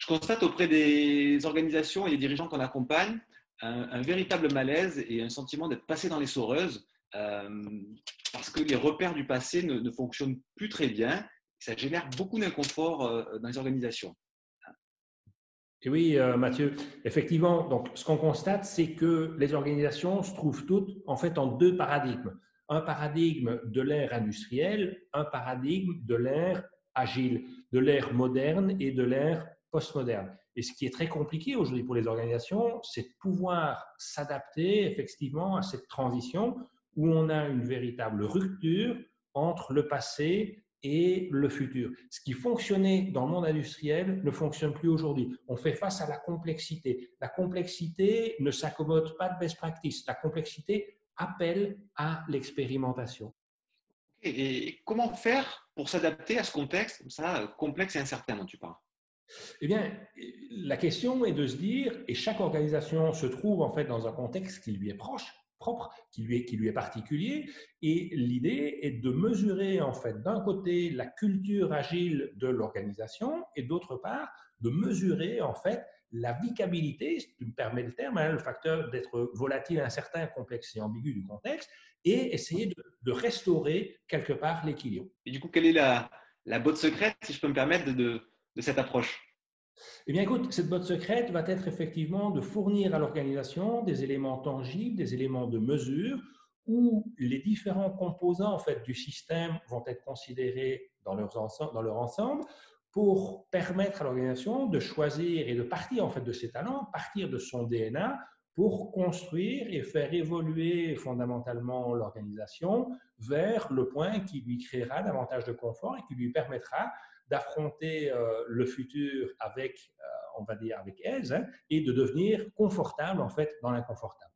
constate auprès des organisations et des dirigeants qu'on accompagne un véritable malaise et un sentiment d'être passé dans les soreuses parce que les repères du passé ne fonctionnent plus très bien. Ça génère beaucoup d'inconfort dans les organisations. Et oui, Mathieu, effectivement, donc ce qu'on constate, c'est que les organisations se trouvent toutes en fait en deux paradigmes. Un paradigme de l'ère industrielle, un paradigme de l'ère agile, de l'ère moderne et de l'ère postmoderne. Et ce qui est très compliqué aujourd'hui pour les organisations, c'est de pouvoir s'adapter effectivement à cette transition où on a une véritable rupture entre le passé et le futur. Ce qui fonctionnait dans le monde industriel ne fonctionne plus aujourd'hui. On fait face à la complexité. La complexité ne s'accommode pas de best practice. La complexité appelle à l'expérimentation. Et comment faire pour s'adapter à ce contexte comme ça, complexe et incertain dont tu parles? Eh bien, la question est de se dire, et chaque organisation se trouve en fait dans un contexte qui lui est proche, propre, qui lui est particulier, et l'idée est de mesurer en fait d'un côté la culture agile de l'organisation et d'autre part de mesurer en fait la vicabilité, si tu me permets le terme, hein, le facteur d'être volatile, incertain, complexe et ambigu du contexte, et essayer de restaurer quelque part l'équilibre. Et du coup, quelle est la botte secrète, si je peux me permettre, de cette approche? Eh bien, écoute, cette botte secrète va être effectivement de fournir à l'organisation des éléments tangibles, des éléments de mesure, où les différents composants en fait, du système vont être considérés dans leur ensemble pour permettre à l'organisation de choisir et de partir en fait, de ses talents, partir de son DNA pour construire et faire évoluer fondamentalement l'organisation vers le point qui lui créera davantage de confort et qui lui permettra d'affronter le futur avec, on va dire, avec aise, hein, et de devenir confortable en fait dans l'inconfortable.